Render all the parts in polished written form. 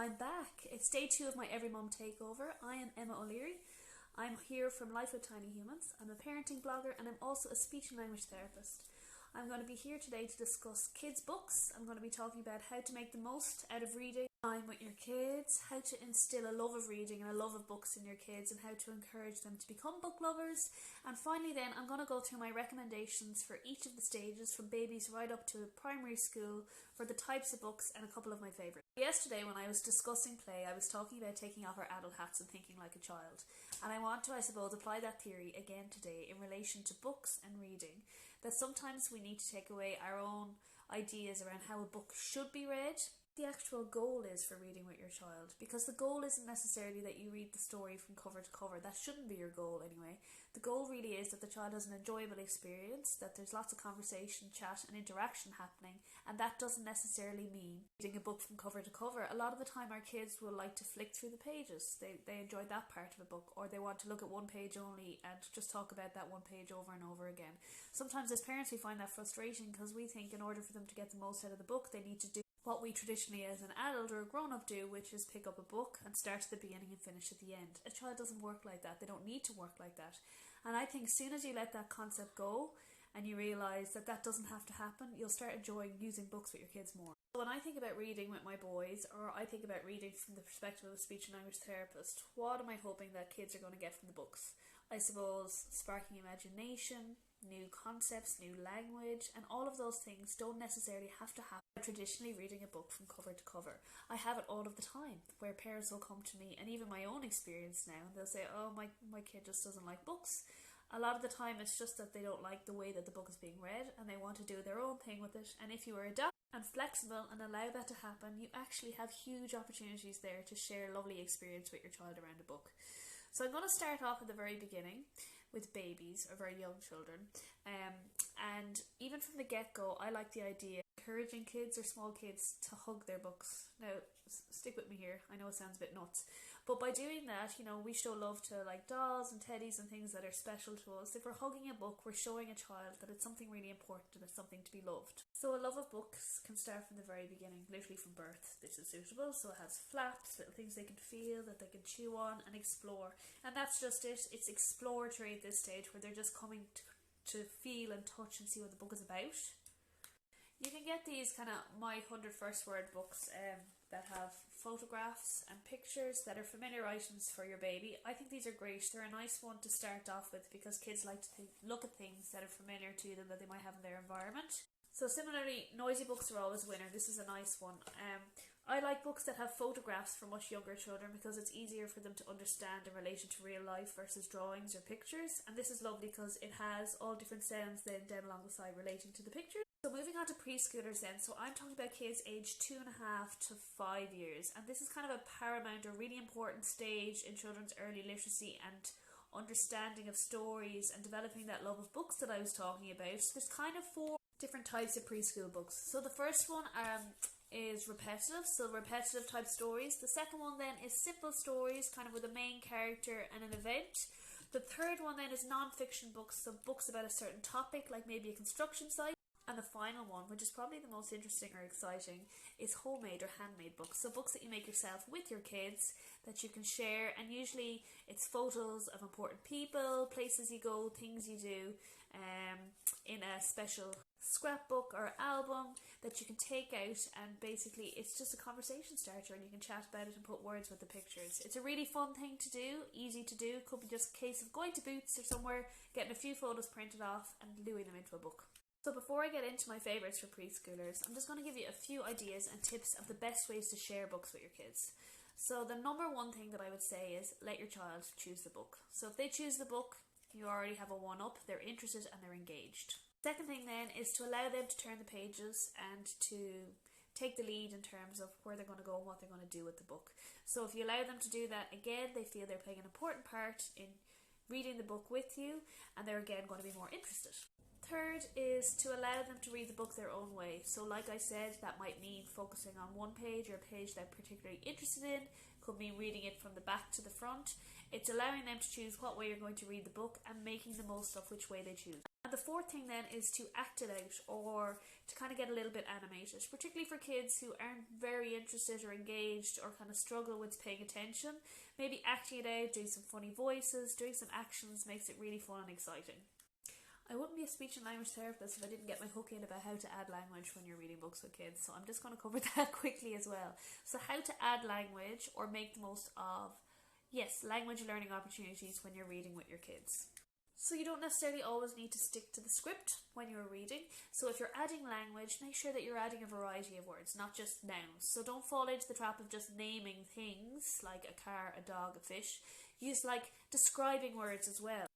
I'm back. It's day 2 of my Every Mum Takeover. I am Emma O'Leary. I'm here from Life with Tiny Humans. I'm a parenting blogger and I'm also a speech and language therapist. I'm going to be here today to discuss kids' books. I'm going to be talking about how to make the most out of reading time with your kids, how to instill a love of reading and a love of books in your kids, and how to encourage them to become book lovers. And finally then, I'm going to go through my recommendations for each of the stages, from babies right up to primary school, for the types of books and a couple of my favourites. Yesterday when I was discussing play, I was talking about taking off our adult hats and thinking like a child. And I want to, I suppose, apply that theory again today in relation to books and reading. That sometimes we need to take away our own ideas around how a book should be read. The actual goal is for reading with your child, because the goal isn't necessarily that you read the story from cover to cover. That shouldn't be your goal anyway. The goal really is that the child has an enjoyable experience, that there's lots of conversation, chat and interaction happening, and that doesn't necessarily mean reading a book from cover to cover. A lot of the time our kids will like to flick through the pages. They enjoy that part of a book, or they want to look at one page only and just talk about that one page over and over again. Sometimes as parents we find that frustrating, because we think in order for them to get the most out of the book they need to do what we traditionally as an adult or a grown-up do, which is pick up a book and start at the beginning and finish at the end. A child doesn't work like that. They don't need to work like that. And I think as soon as you let that concept go and you realise that that doesn't have to happen, you'll start enjoying using books with your kids more. When I think about reading with my boys, or I think about reading from the perspective of a speech and language therapist, what am I hoping that kids are going to get from the books? I suppose sparking imagination, new concepts, new language, and all of those things don't necessarily have to happen traditionally reading a book from cover to cover. I have it all of the time, where parents will come to me, and even my own experience now, and they'll say, oh, my kid just doesn't like books. A lot of the time it's just that they don't like the way that the book is being read, and they want to do their own thing with it. And if you are adaptable and flexible and allow that to happen, you actually have huge opportunities there to share a lovely experience with your child around a book. So I'm going to start off at the very beginning with babies or very young children, and even from the get-go I like the idea of encouraging kids or small kids to hug their books. Now stick with me here, I know it sounds a bit nuts, but by doing that, you know, we show love to like dolls and teddies and things that are special to us. If we're hugging a book, we're showing a child that it's something really important and it's something to be loved. So a love of books can start from the very beginning, literally from birth. This is suitable, so it has flaps, little things they can feel, that they can chew on and explore. And that's just it. It's exploratory at this stage, where they're just coming to feel and touch and see what the book is about. You can get these kind of My 100 First Word books that have photographs and pictures that are familiar items for your baby. I think these are great. They're a nice one to start off with, because kids like to look at things that are familiar to them that they might have in their environment. So similarly, noisy books are always a winner. This is a nice one. I like books that have photographs for much younger children, because it's easier for them to understand in relation to real life versus drawings or pictures. And this is lovely because it has all different sounds then down along the side relating to the pictures. So moving on to preschoolers then, so I'm talking about kids aged 2.5 to 5 years, and this is kind of a paramount or really important stage in children's early literacy and understanding of stories and developing that love of books that I was talking about. So there's kind of 4 different types of preschool books. So the first one is repetitive, so repetitive type stories. The second one then is simple stories, kind of with a main character and an event. The third one then is non-fiction books, so books about a certain topic, like maybe a construction site. And the final one, which is probably the most interesting or exciting, is homemade or handmade books. So books that you make yourself with your kids that you can share, and usually it's photos of important people, places you go, things you do, in a special scrapbook or album that you can take out, and basically it's just a conversation starter and you can chat about it and put words with the pictures. It's a really fun thing to do, easy to do. Could be just a case of going to Boots or somewhere, getting a few photos printed off and gluing them into a book. So before I get into my favourites for preschoolers, I'm just going to give you a few ideas and tips of the best ways to share books with your kids. So the number one thing that I would say is let your child choose the book. So if they choose the book, you already have a one-up, they're interested and they're engaged. Second thing then is to allow them to turn the pages and to take the lead in terms of where they're going to go and what they're going to do with the book. So if you allow them to do that, again, they feel they're playing an important part in reading the book with you, and they're again going to be more interested. Third is to allow them to read the book their own way. So like I said, that might mean focusing on one page or a page they're particularly interested in. Could mean reading it from the back to the front. It's allowing them to choose what way you're going to read the book and making the most of which way they choose. And the fourth thing then is to act it out, or to kind of get a little bit animated, particularly for kids who aren't very interested or engaged or kind of struggle with paying attention. Maybe acting it out, doing some funny voices, doing some actions makes it really fun and exciting. I wouldn't be a speech and language therapist if I didn't get my hook in about how to add language when you're reading books with kids, so I'm just going to cover that quickly as well. So how to add language or make the most of, yes, language learning opportunities when you're reading with your kids. So you don't necessarily always need to stick to the script when you're reading. So if you're adding language, make sure that you're adding a variety of words, not just nouns. So don't fall into the trap of just naming things like a car, a dog, a fish. Use like describing words as well.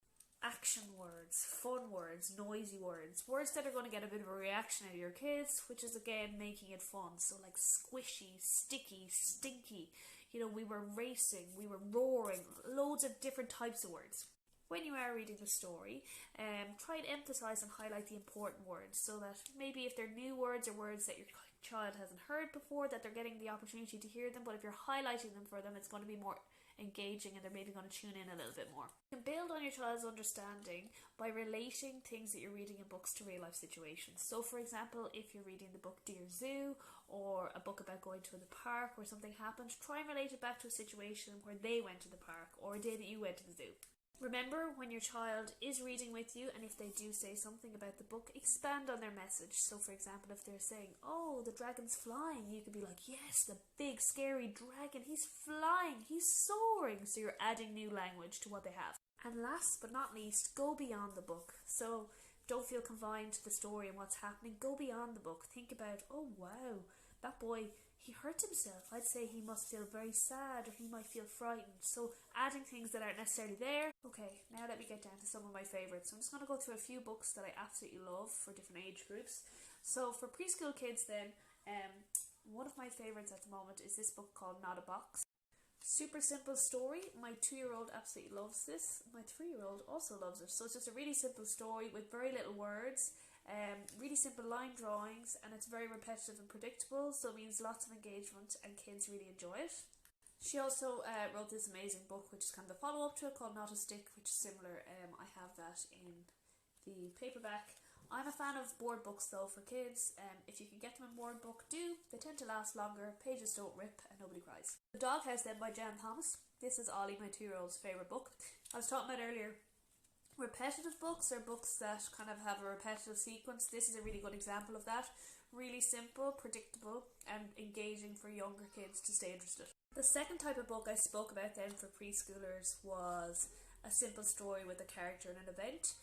Action words, fun words, noisy words, words that are going to get a bit of a reaction out of your kids, which is again making it fun. So like squishy, sticky, stinky, we were racing, we were roaring, loads of different types of words. When you are reading the story, try and emphasise and highlight the important words, so that maybe if they're new words or words that your child hasn't heard before, that they're getting the opportunity to hear them, but if you're highlighting them for them, it's going to be more engaging and they're maybe going to tune in a little bit more. You can build on your child's understanding by relating things that you're reading in books to real life situations. So for example, if you're reading the book Dear Zoo, or a book about going to the park where something happened, try and relate it back to a situation where they went to the park or a day that you went to the zoo. Remember, when your child is reading with you, and if they do say something about the book, expand on their message. So for example, if they're saying, oh, the dragon's flying, you could be like, yes, the big scary dragon, he's flying, he's soaring. So you're adding new language to what they have. And last but not least, go beyond the book. So don't feel confined to the story and what's happening. Go beyond the book. Think about, oh wow, that boy, he hurt himself. I'd say he must feel very sad, or he might feel frightened. So adding things that aren't necessarily there. Okay, now let me get down to some of my favourites. So I'm just going to go through a few books that I absolutely love for different age groups. So for preschool kids then, one of my favourites at the moment is this book called Not a Box. Super simple story. My 2-year-old absolutely loves this. My 3-year-old also loves it. So it's just a really simple story with very little words. Really simple line drawings, and it's very repetitive and predictable, so it means lots of engagement and kids really enjoy it. She also wrote this amazing book which is kind of a follow-up to it called Not a Stick, which is similar. I have that in the paperback. I'm a fan of board books though for kids. If you can get them in board book, do. They tend to last longer, pages don't rip, and nobody cries. The Doghouse then by Jan Thomas. This is Ollie, my 2-year-old's favourite book. I was talking about earlier, repetitive books are books that kind of have a repetitive sequence. This is a really good example of that. Really simple, predictable, and engaging for younger kids to stay interested. The second type of book I spoke about then for preschoolers was a simple story with a character and an event.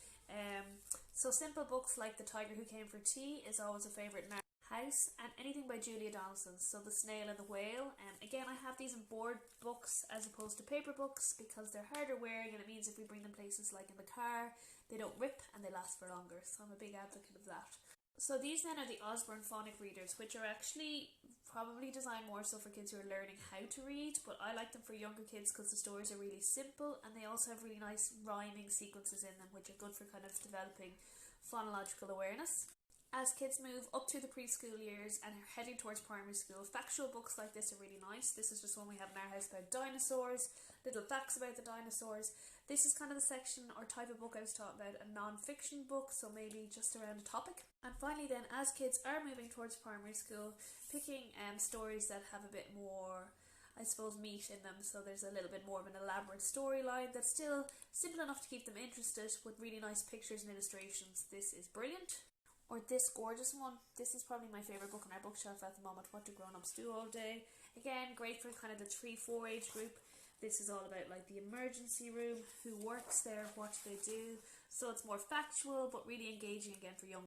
So simple books like The Tiger Who Came for Tea is always a favourite in our house, and anything by Julia Donaldson, so The Snail and the Whale. Again, I have these in board books as opposed to paper books because they're harder wearing, and it means if we bring them places like in the car, they don't rip and they last for longer, so I'm a big advocate of that. So these then are the Osborne phonic readers, which are actually probably designed more so for kids who are learning how to read, but I like them for younger kids because the stories are really simple and they also have really nice rhyming sequences in them, which are good for kind of developing phonological awareness. As kids move up through the preschool years and are heading towards primary school, factual books like this are really nice. This is just one we have in our house about dinosaurs, little facts about the dinosaurs. This is kind of the section or type of book I was talking about, a non-fiction book, so maybe just around a topic. And finally then, as kids are moving towards primary school, picking stories that have a bit more, I suppose, meat in them, so there's a little bit more of an elaborate storyline that's still simple enough to keep them interested with really nice pictures and illustrations. This is brilliant. Or this gorgeous one. This is probably my favourite book on our bookshelf at the moment, What Do Grown-Ups Do All Day. Again, great for kind of the 3-4 age group. This is all about like the emergency room, who works there, what do they do. So it's more factual but really engaging again for young